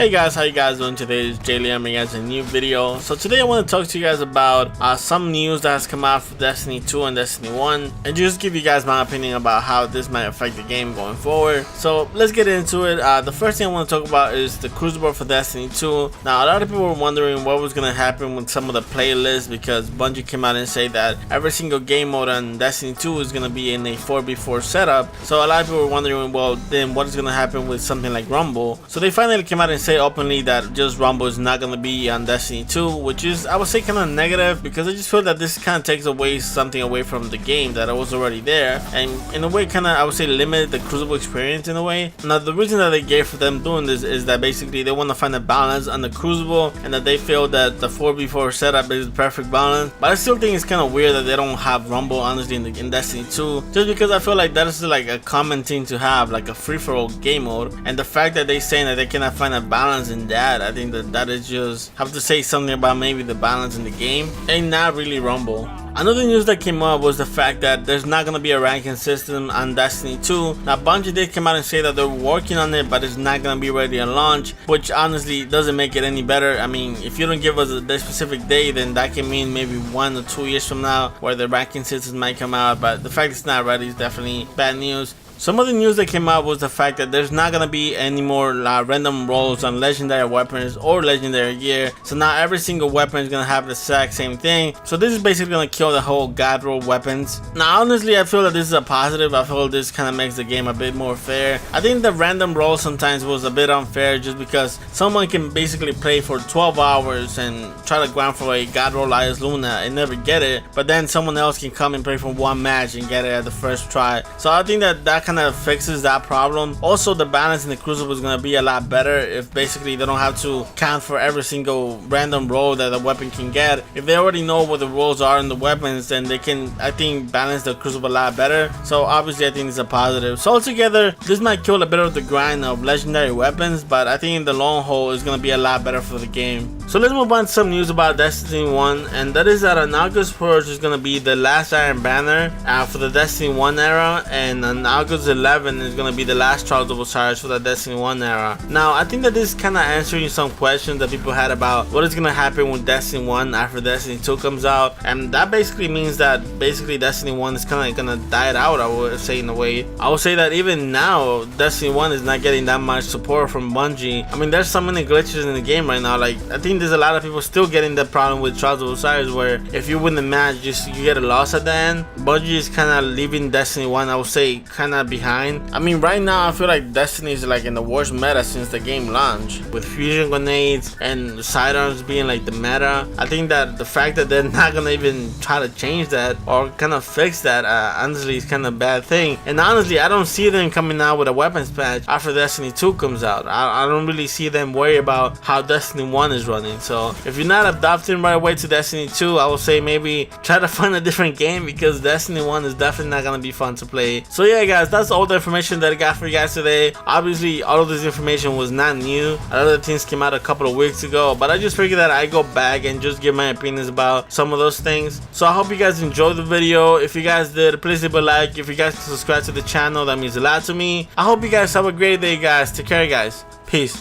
Hey guys, how you guys doing today? It's Jay Liam bringing you guys a new video. So today I want to talk to you guys about some news that has come out for Destiny 2 and Destiny 1 and just give you guys my opinion about how this might affect the game going forward. So let's get into it. The first thing I want to talk about is the crucible for Destiny 2. Now a lot of people were wondering what was going to happen with some of the playlists because Bungie came out and said that every single game mode on Destiny 2 is going to be in a 4v4 setup. So a lot of people were wondering, well then what is going to happen with something like Rumble? So they finally came out and said openly that just Rumble is not going to be on Destiny 2, which is, I would say, kind of negative because I just feel that this kind of takes away something away from the game that was already there, and in a way kind of, I would say, limit the Crucible experience in a way. Now the reason that they gave for them doing this is that basically they want to find a balance on the Crucible and that they feel that the 4v4 setup is the perfect balance. But I still think it's kind of weird that they don't have Rumble honestly in Destiny 2, just because I feel like that is like a common thing to have, like a free-for-all game mode, and the fact that they saying that they cannot find a balance in that, I think that is just have to say something about maybe the balance in the game and not really Rumble. Another news that came up was the fact that there's not going to be a ranking system on Destiny 2. Now Bungie did come out and say that they're working on it, but it's not going to be ready on launch, which honestly doesn't make it any better. I mean, if you don't give us a specific day, then that can mean maybe 1 or 2 years from now where the ranking system might come out, but the fact it's not ready is definitely bad news. Some of the news that came out was the fact that there's not going to be any more random rolls on legendary weapons or legendary gear. So now every single weapon is going to have the exact same thing. So this is basically going to kill the whole god roll weapons. Now honestly, I feel that this is a positive. I feel this kind of makes the game a bit more fair. I think the random roll sometimes was a bit unfair just because someone can basically play for 12 hours and try to grind for a god roll Ias Luna and never get it. But then someone else can come and play for one match and get it at the first try. So I think that kind of fixes that problem. Also, the balance in the Crucible is going to be a lot better if basically they don't have to count for every single random roll that a weapon can get. If they already know what the rolls are in the weapons, then they can, I think, balance the Crucible a lot better. So obviously I think it's a positive. So altogether, this might kill a bit of the grind of legendary weapons, but I think in the long haul it's going to be a lot better for the game. So let's move on to some news about Destiny 1, and that is that on August 1st is going to be the last Iron Banner for the Destiny 1 era, and on August 11 is going to be the last Trials of Osiris for the Destiny 1 era. Now I think that this is kind of answering some questions that people had about what is going to happen with Destiny 1 after Destiny 2 comes out, and that basically means that Destiny 1 is kind of going to die out, I would say, in a way. I would say that even now Destiny 1 is not getting that much support from Bungie. I mean, there's so many glitches in the game right now. Like, I think there's a lot of people still getting the problem with Trials of Osiris where if you win the match, you get a loss at the end. Bungie is kind of leaving Destiny 1, I would say, kind of behind. I mean, right now I feel like Destiny is like in the worst meta since the game launched, with fusion grenades and sidearms being like the meta. I think that the fact that they're not gonna even try to change that or kind of fix that, honestly, is kind of a bad thing. And honestly, I don't see them coming out with a weapons patch after Destiny 2 comes out. I don't really see them worry about how Destiny 1 is running. So if you're not adopting right away to Destiny 2, I would say maybe try to find a different game because Destiny 1 is definitely not gonna be fun to play. So yeah guys, that's all the information that I got for you guys today. Obviously all of this information was not new. A lot of things came out a couple of weeks ago, but I just figured that I go back and just give my opinions about some of those things. So I hope you guys enjoyed the video. If you guys did, please leave a like. If you guys can subscribe to the channel, that means a lot to me. I hope you guys have a great day guys. Take care guys. Peace.